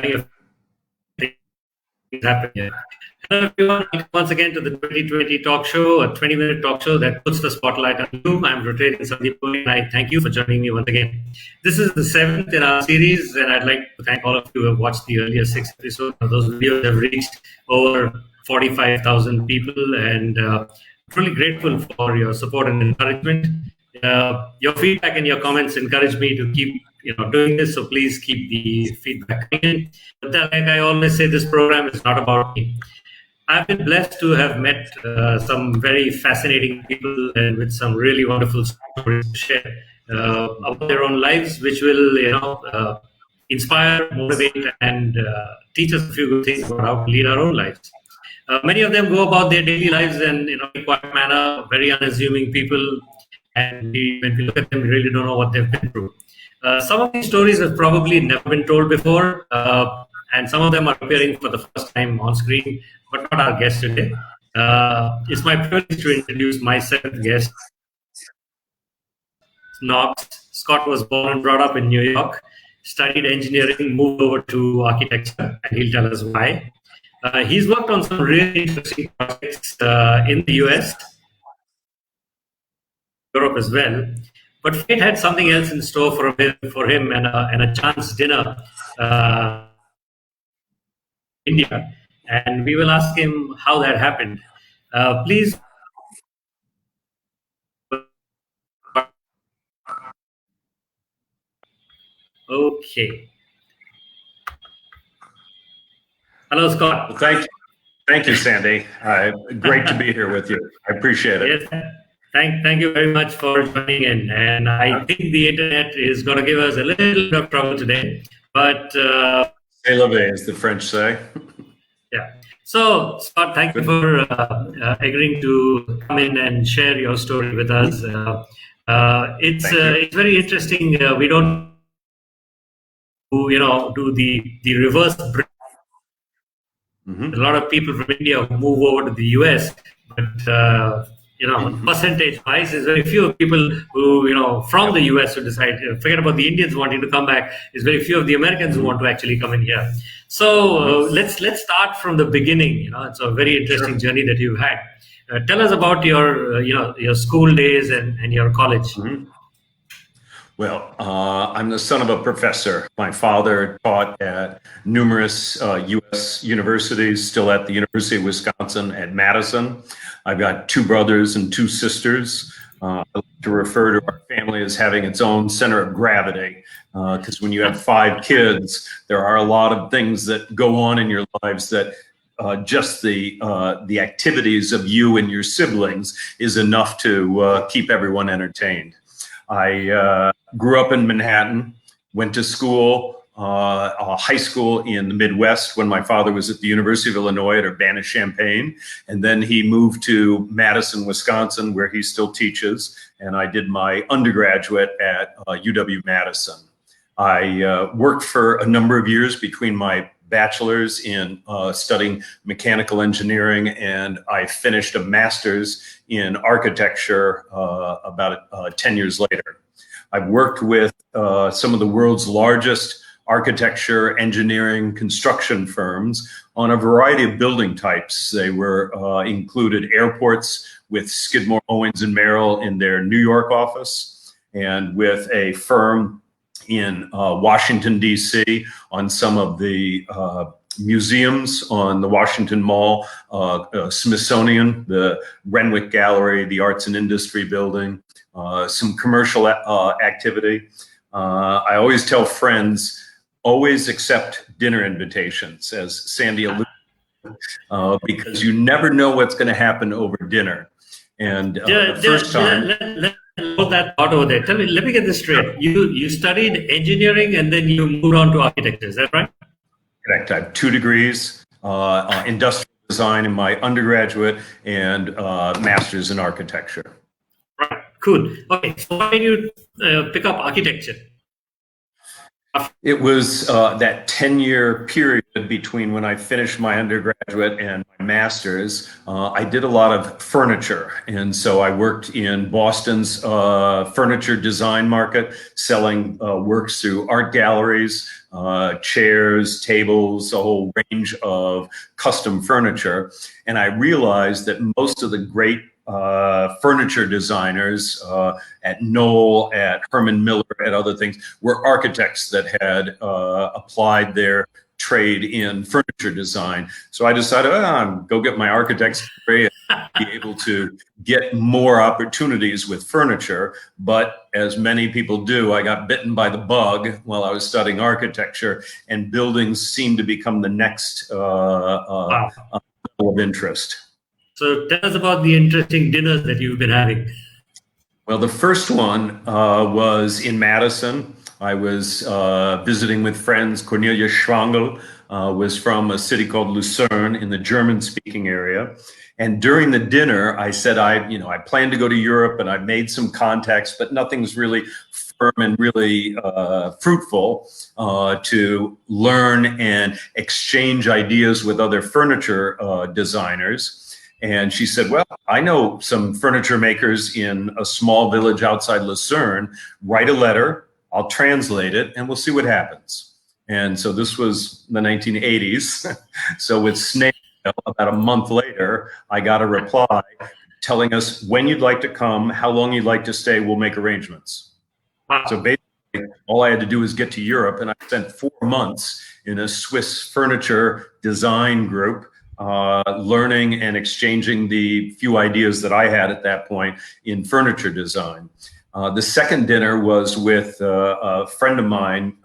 things happen here. Hello everyone, welcome once again to the 2020 talk show, a 20-minute talk show that puts the spotlight on you. I'm rotating Sandeep, and I thank you for joining me once again. This is the seventh in our series, and I'd like to thank all of you who have watched the earlier 6 episodes. Those videos have reached over 45,000 people, and truly grateful for your support and encouragement. Your feedback and your comments encourage me to keep doing this, so please keep the feedback coming. But like I always say, this program is not about me. I've been blessed to have met some very fascinating people and with some really wonderful stories to share about their own lives, which will, inspire, motivate, and teach us a few good things about how to lead our own lives. Many of them go about their daily lives and in a quiet manner, very unassuming people, and when we look at them, we really don't know what they've been through. Some of these stories have probably never been told before, and some of them are appearing for the first time on screen, but not our guest today. It's my privilege to introduce my seventh guest, Knox. Scott was born and brought up in New York, studied engineering, moved over to architecture, and he'll tell us why. He's worked on some really interesting projects in the US, Europe as well. But fate had something else in store for him and a chance dinner India. And we will ask him how that happened. Please. Okay. Hello, Scott. Well, thank you, Sandy. Great to be here with you. I appreciate it. Yes. Thank you very much for joining in. And I think the internet is going to give us a little bit of trouble today. But c'est la vie, as the French say. Yeah. So, Scott, thank you for agreeing to come in and share your story with us. It's very interesting. We don't do the reverse. A lot of people from India who move over to the US, but percentage-wise, there's very few people who from the US who decide. Forget about the Indians wanting to come back. There's very few of the Americans who want to actually come in here. So let's start from the beginning. It's a very interesting journey that you've had. Tell us about your school days and your college. Well, I'm the son of a professor. My father taught at numerous U.S. universities, still at the University of Wisconsin at Madison. I've got two brothers and two sisters. I like to refer to our family as having its own center of gravity, because when you have 5 kids, there are a lot of things that go on in your lives that just the activities of you and your siblings is enough to keep everyone entertained. I grew up in Manhattan, went to school, high school in the Midwest when my father was at the University of Illinois at Urbana-Champaign. And then he moved to Madison, Wisconsin, where he still teaches. And I did my undergraduate at UW-Madison. I worked for a number of years between my bachelor's in studying mechanical engineering, and I finished a master's in architecture about 10 years later. I've worked with some of the world's largest architecture, engineering, construction firms on a variety of building types. They were included airports with Skidmore, Owings and Merrill in their New York office, and with a firm in Washington, D.C. on some of the museums on the Washington Mall, Smithsonian, the Renwick Gallery, the Arts and Industry Building, some commercial activity. I always tell friends, always accept dinner invitations, as Sandy alluded to, because you never know what's going to happen over dinner. And the first time... Hold that thought over there. Tell me, let me get this straight. You studied engineering and then you moved on to architecture. Is that right? Correct. I have 2 degrees, industrial design in my undergraduate and master's in architecture. Right. Cool. Okay. So why did you pick up architecture? It was that 10-year period between when I finished my undergraduate and my master's. I did a lot of furniture. And so I worked in Boston's furniture design market, selling works through art galleries, chairs, tables, a whole range of custom furniture. And I realized that most of the great furniture designers at Knoll, at Herman Miller, at other things, were architects that had applied their trade in furniture design. So I decided, go get my architect's degree and be able to get more opportunities with furniture. But as many people do, I got bitten by the bug while I was studying architecture, and buildings seemed to become the next level of interest. So tell us about the interesting dinners that you've been having. Well, the first one was in Madison. I was visiting with friends. Cornelia Schwangel was from a city called Lucerne in the German-speaking area. And during the dinner, I said, I plan to go to Europe, and I've made some contacts, but nothing's really firm and really fruitful to learn and exchange ideas with other furniture designers. And she said, well, I know some furniture makers in a small village outside Lucerne. Write a letter, I'll translate it, and we'll see what happens. And so this was the 1980s. So with snail mail, about a month later, I got a reply telling us when you'd like to come, how long you'd like to stay, we'll make arrangements. Wow. So basically, all I had to do was get to Europe, and I spent 4 months in a Swiss furniture design group, learning and exchanging the few ideas that I had at that point in furniture design. The second dinner was with a friend of mine,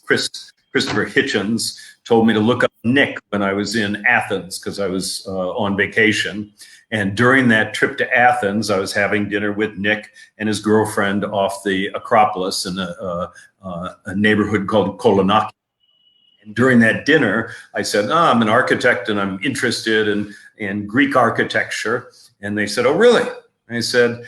Christopher Hitchens, told me to look up Nick when I was in Athens because I was on vacation. And during that trip to Athens, I was having dinner with Nick and his girlfriend off the Acropolis in a neighborhood called Kolonaki. And during that dinner, I said, I'm an architect and I'm interested in Greek architecture. And they said, oh, really? And I said,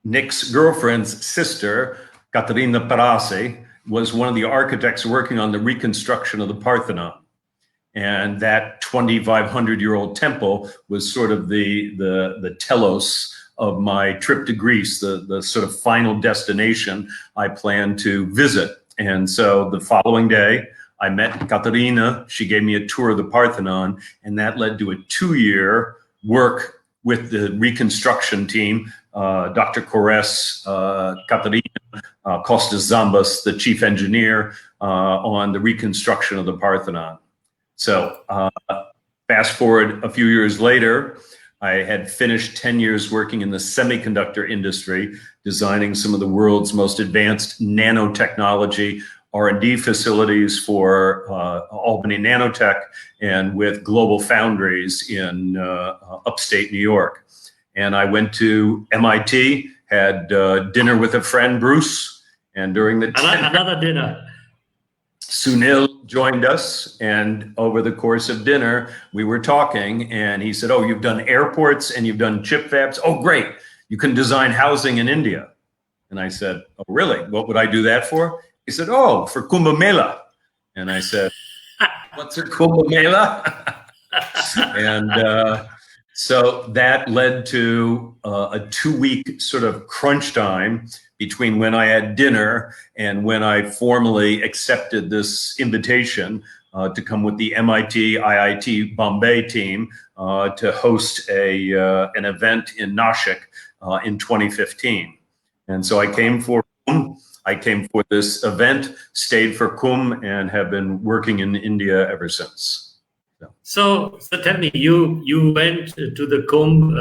Nick's girlfriend's sister, Katerina Parasi, was one of the architects working on the reconstruction of the Parthenon. And that 2,500-year-old temple was sort of the telos of my trip to Greece, the sort of final destination I planned to visit. And so the following day, I met Katerina. She gave me a tour of the Parthenon, and that led to a 2-year work with the reconstruction team, Dr. Kores, Katerina, Kostas Zambas, the chief engineer, on the reconstruction of the Parthenon. So fast forward a few years later, I had finished 10 years working in the semiconductor industry, designing some of the world's most advanced nanotechnology R&D facilities for Albany Nanotech and with Global Foundries in upstate New York. And I went to MIT, had dinner with a friend, Bruce, and during the another dinner, Sunil joined us, and over the course of dinner, we were talking, and he said, oh, you've done airports and you've done chip fabs. Oh, great. You can design housing in India. And I said, oh, really? What would I do that for? He said, oh, for Kumbh Mela. And I said, what's a Kumbh Mela? And so that led to a 2-week sort of crunch time between when I had dinner and when I formally accepted this invitation to come with the MIT IIT Bombay team to host an event in Nashik in 2015. And so I came for this event, stayed for Kumbh, and have been working in India ever since. So tell me, you went to the Kumbh.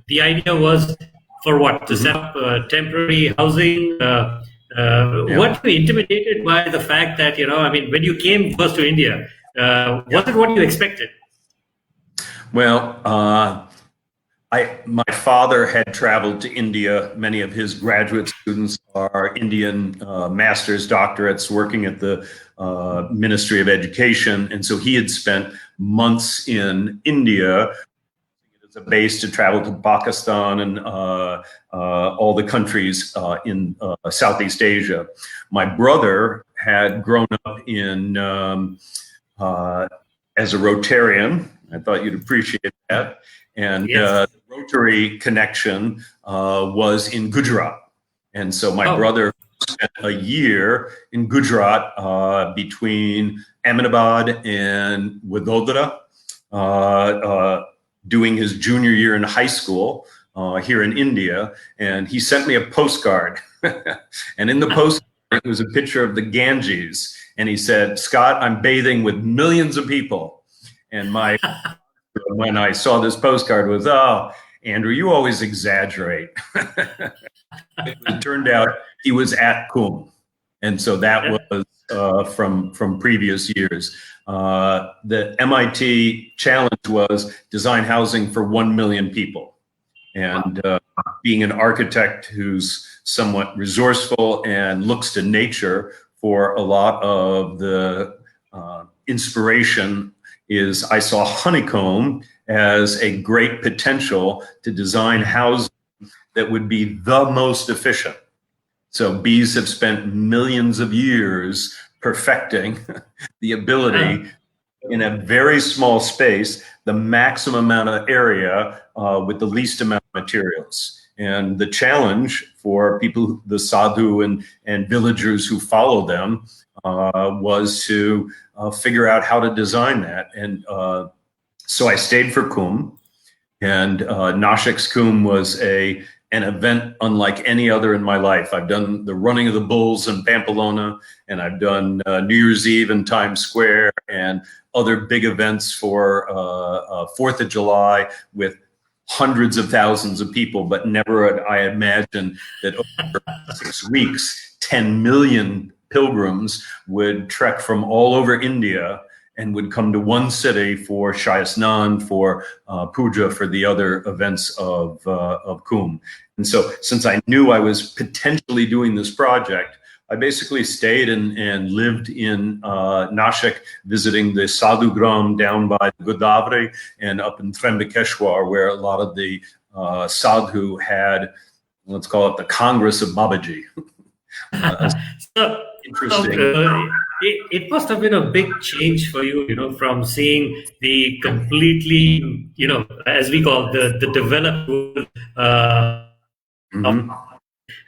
The idea was for what? To set up temporary housing? What were you intimidated by the fact that, when you came first to India, was it what you expected? Well, my father had traveled to India. Many of his graduate students are Indian master's doctorates working at the Ministry of Education. And so he had spent months in India as was a base to travel to Pakistan and all the countries in Southeast Asia. My brother had grown up in as a Rotarian. I thought you'd appreciate that. And Yes. the Rotary connection was in Gujarat. And so my brother spent a year in Gujarat between Ahmedabad and Vadodara, doing his junior year in high school here in India. And he sent me a postcard. And in the postcard, it was a picture of the Ganges. And he said, "Scott, I'm bathing with millions of people." And my when I saw this postcard was, "Oh, Andrew, you always exaggerate." It turned out he was at Kumbh. And so that was from previous years. The MIT challenge was design housing for 1 million people. And being an architect who's somewhat resourceful and looks to nature for a lot of the inspiration is I saw honeycomb as a great potential to design housing that would be the most efficient. So bees have spent millions of years perfecting the ability in a very small space, the maximum amount of area with the least amount of materials. And the challenge for people, the sadhu and villagers who follow them, was to figure out how to design that. And so I stayed for Kumbh, and Nashik's Kumbh was an event unlike any other in my life. I've done the running of the bulls in Pamplona, and I've done New Year's Eve in Times Square and other big events for 4th of July with hundreds of thousands of people, but never had I imagined that over 6 weeks, 10 million pilgrims would trek from all over India and would come to one city for Shayasnan, for puja, for the other events of Kumbh. And so since I knew I was potentially doing this project, I basically stayed and lived in Nashik, visiting the Sadhu Gram down by Godavari and up in Trembakeshwar, where a lot of the sadhu had, let's call it the Congress of Babaji. So, interesting. It must have been a big change for you, from seeing the completely, as we call the developed world,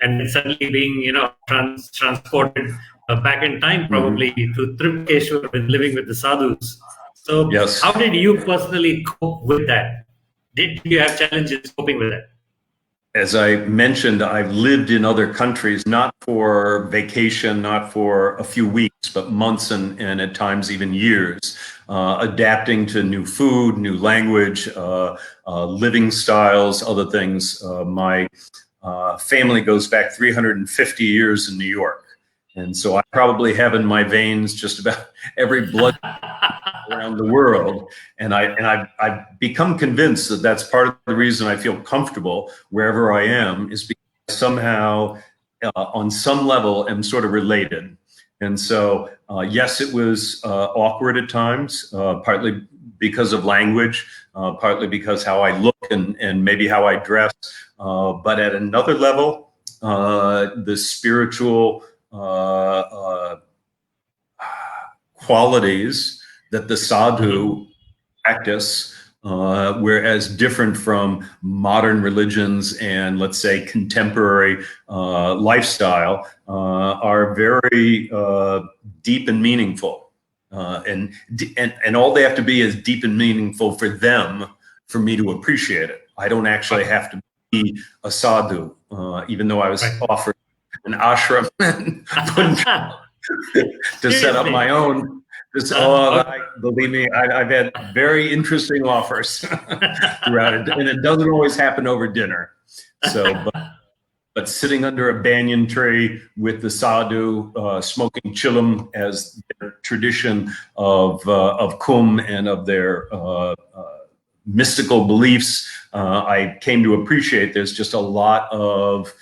and then suddenly being, transported back in time, probably to Trimbakeshwar with living with the sadhus. So, Yes. How did you personally cope with that? Did you have challenges coping with that? As I mentioned, I've lived in other countries, not for vacation, not for a few weeks, but months and at times even years, adapting to new food, new language, living styles, other things. My family goes back 350 years in New York. And so I probably have in my veins just about every blood around the world. And I've become convinced that that's part of the reason I feel comfortable wherever I am, is because somehow on some level am sort of related. And so, yes, it was awkward at times, partly because of language, partly because how I look and maybe how I dress. But at another level, the spiritual qualities that the sadhu practice, whereas different from modern religions and, let's say, contemporary lifestyle, are very deep and meaningful. And all they have to be is deep and meaningful for them, for me to appreciate it. I don't actually have to be a sadhu, even though I was offered an ashram to set up my own. Believe me, I've had very interesting offers throughout it, and it doesn't always happen over dinner. So, but sitting under a banyan tree with the sadhu, smoking chillum as their tradition of Kumbh and of their mystical beliefs, I came to appreciate there's just a lot of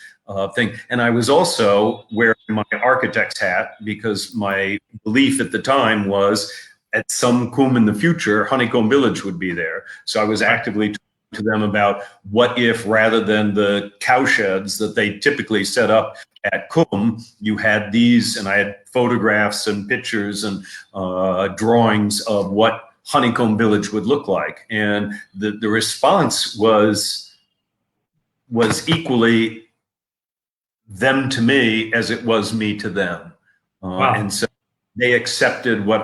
thing. And I was also wearing my architect's hat because my belief at the time was at some Kumbh in the future, Honeycomb Village would be there. So I was actively to them about what if, rather than the cowsheds that they typically set up at Qum, you had these, and I had photographs and pictures and drawings of what Honeycomb Village would look like. And the response was equally them to me as it was me to them. Wow. And so they accepted what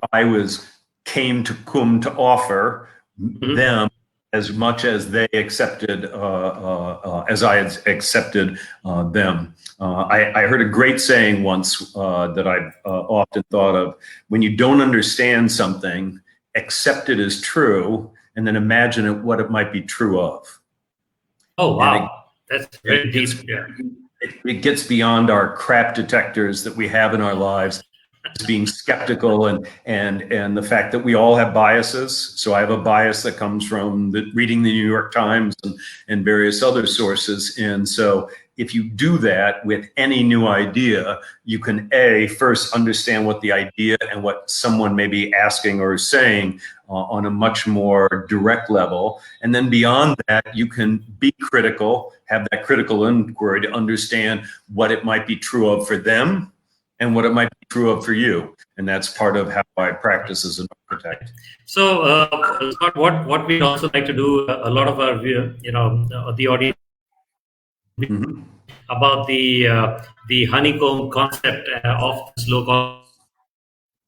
came to Qum to offer them as much as they accepted, as I had accepted them. I heard a great saying once that I've often thought of: when you don't understand something, accept it as true, and then imagine what it might be true of. Oh, wow. That's very deep. Yeah. It gets beyond our crap detectors that we have in our lives, being skeptical and the fact that we all have biases. So I have a bias that comes from reading the New York Times and various other sources. And so if you do that with any new idea, you can first understand what the idea and what someone may be asking or saying on a much more direct level. And then beyond that, you can be critical, have that critical inquiry to understand what it might be true of for them and what it might be true of for you. And that's part of how I practice as an architect. So, Scott, what we also like to do, a lot of our, the audience, about the honeycomb concept of this low cost.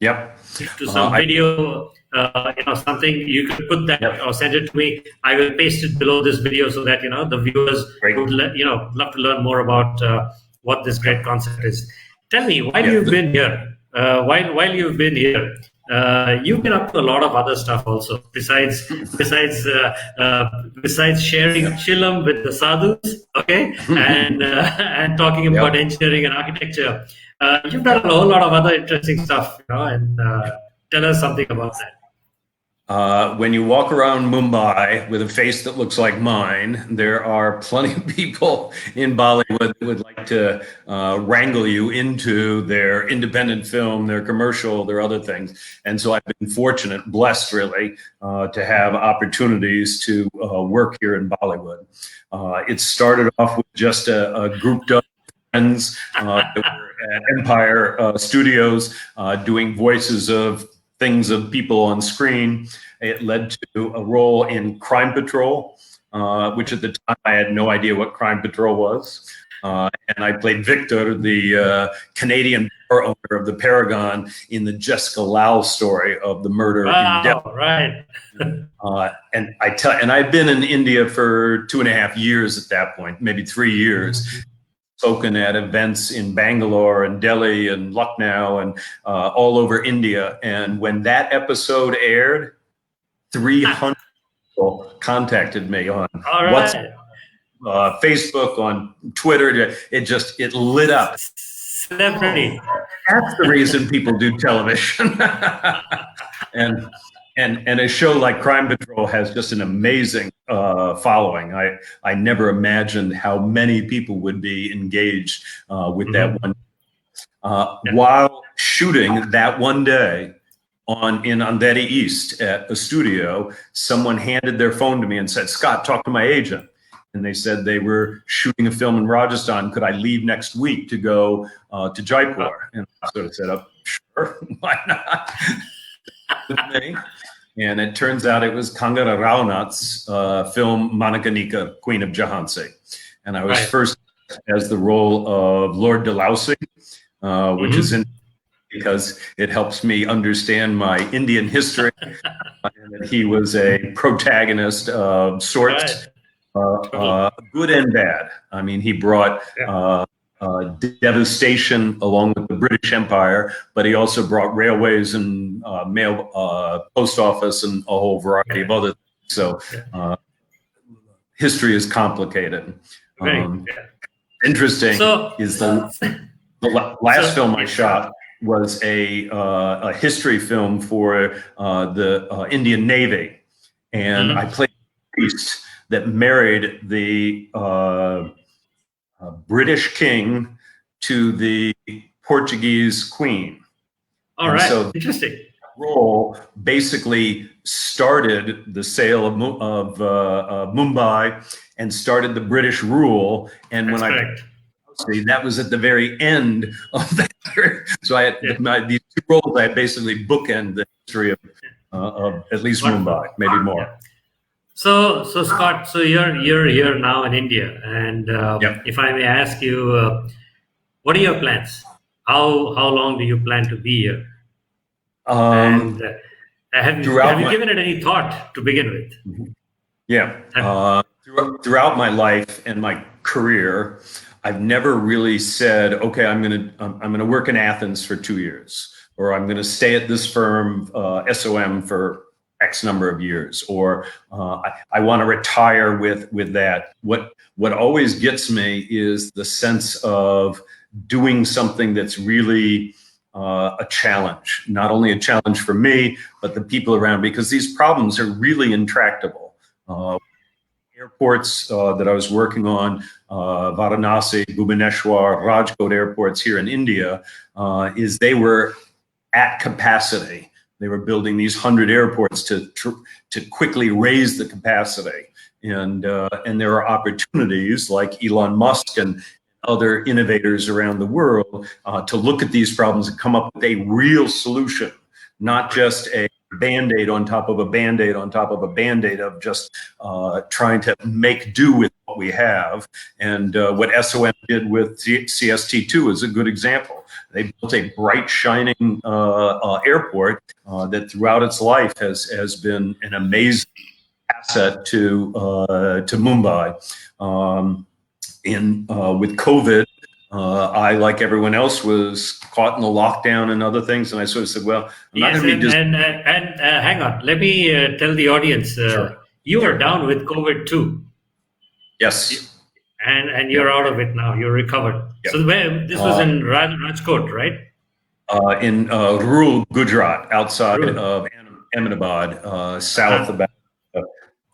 Yep. To some video, something, you could put that or send it to me. I will paste it below this video so that the viewers would love to learn more about what this great concept is. Tell me, while you've been here, you've been up to a lot of other stuff also, besides sharing Chilam with the sadhus, okay, and talking about engineering and architecture. You've done a whole lot of other interesting stuff, and tell us something about that. When you walk around Mumbai with a face that looks like mine, there are plenty of people in Bollywood that would like to wrangle you into their independent film, their commercial, their other things. And so I've been fortunate, blessed really, to have opportunities to work here in Bollywood. It started off with just a group of friends that were at Empire Studios doing voices of things of people on screen. It led to a role in Crime Patrol, which at the time I had no idea what Crime Patrol was. And I played Victor, the Canadian bar owner of the Paragon, in the Jessica Lau story of the murder in Delhi. Right. And I'd been in India for 2.5 years at that point, maybe 3 years. Spoken at events in Bangalore and Delhi and Lucknow and all over India. And when that episode aired, 300 people contacted me on WhatsApp, Facebook, on Twitter. It lit up. Celebrity. That's the reason people do television. And a show like Crime Patrol has just an amazing following. I never imagined how many people would be engaged with that one. While shooting that one day in Andheri East at a studio, someone handed their phone to me and said, "Scott, talk to my agent." And they said they were shooting a film in Rajasthan. Could I leave next week to go to Jaipur? And I sort of said, "Sure, why not?" With me. And it turns out it was Kangana Ranaut's film Manakanika, Queen of Jhansi. And I was first as the role of Lord Dalhousie, which is in because it helps me understand my Indian history. And that he was a protagonist of sorts, good and bad. I mean, he brought devastation along with the British Empire, but he also brought railways and mail, post office, and a whole variety of other things. So history is complicated. Interesting is the last film I shot was a history film for the Indian Navy, and I played a priest that married the British king to the Portuguese queen. All right. So interesting. role basically started the sale of Mumbai and started the British rule. And That's when correct. that was at the very end of that. So I had these two roles. I had basically bookend the history of at least Wonderful. Mumbai, maybe more. Yeah. So Scott, so you're here now in India, and if I may ask you, what are your plans? How long do you plan to be here? And have you given it any thought to begin with? Yeah. Throughout my life and my career, I've never really said, okay, I'm gonna work in Athens for 2 years, or I'm gonna stay at this firm, SOM, for X number of years, or I want to retire with that. What always gets me is the sense of doing something that's really a challenge, not only a challenge for me, but the people around me, because these problems are really intractable. Airports that I was working on, Varanasi, Bhubaneswar, Rajkot airports here in India, is they were at capacity. They were building these 100 airports to quickly raise the capacity. And there are opportunities like Elon Musk and other innovators around the world to look at these problems and come up with a real solution, not just a Band-Aid on top of a Band-Aid on top of a Band-Aid of just trying to make do with what we have. And what SOM did with CST2 is a good example. They built a bright, shining airport that throughout its life has been an amazing asset to Mumbai. With COVID, I, like everyone else, was caught in the lockdown and other things, and I sort of said, "Well, I'm not going to be just." And hang on, let me tell the audience, Sure. You were down with COVID too. Yes. And you're out of it now. You're recovered. Yep. So this was in Rajkot, right? In rural Gujarat, outside of Ahmedabad, south about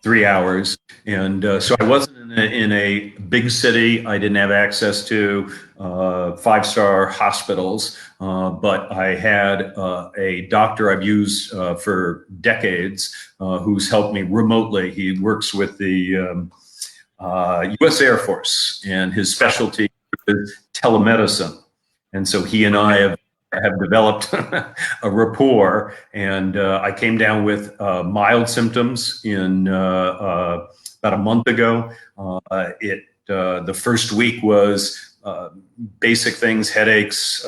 3 hours. And so I wasn't in a big city. I didn't have access to 5-star hospitals, but I had a doctor I've used for decades who's helped me remotely. He works with the U.S. Air Force, and his specialty is telemedicine. And so he and I have developed a rapport, and I came down with mild symptoms in about a month ago. The first week was basic things, headaches,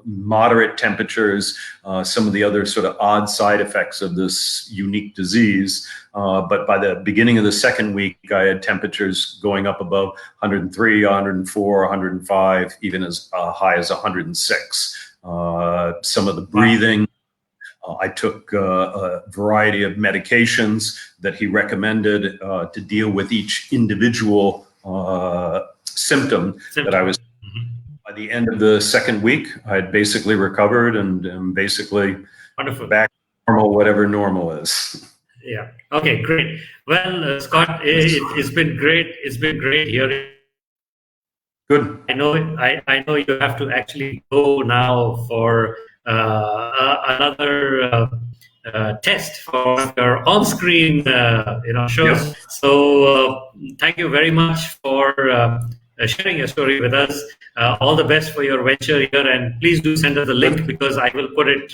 moderate temperatures, some of the other sort of odd side effects of this unique disease. But by the beginning of the second week, I had temperatures going up above 103, 104, 105, even as high as 106. Some of the breathing. I took a variety of medications that he recommended to deal with each individual symptom that I was. By the end of the second week, I had basically recovered and basically wonderful, back to normal, whatever normal is. Yeah. Okay. Great. Well, Scott, it's been great. It's been great hearing. Good. I know you have to actually go now for another test for your on-screen shows. Yep. So thank you very much for sharing your story with us. All the best for your venture here, and please do send us the link, because I will put it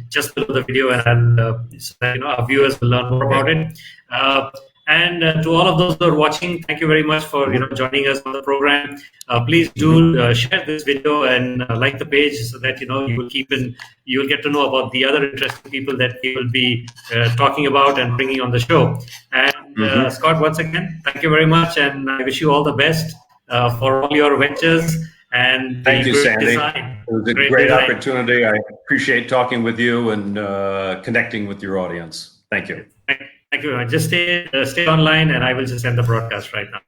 just below the video, and so that, our viewers will learn more about it. And to all of those who are watching, thank you very much for joining us on the program. Please do share this video and like the page, so that you will get to know about the other interesting people that we will be talking about and bringing on the show. And Scott, once again, thank you very much, and I wish you all the best for all your ventures. And thank you, Sandy. It was a great opportunity. I appreciate talking with you and connecting with your audience. Thank you. Thank you very much. Just stay online, and I will just end the broadcast right now.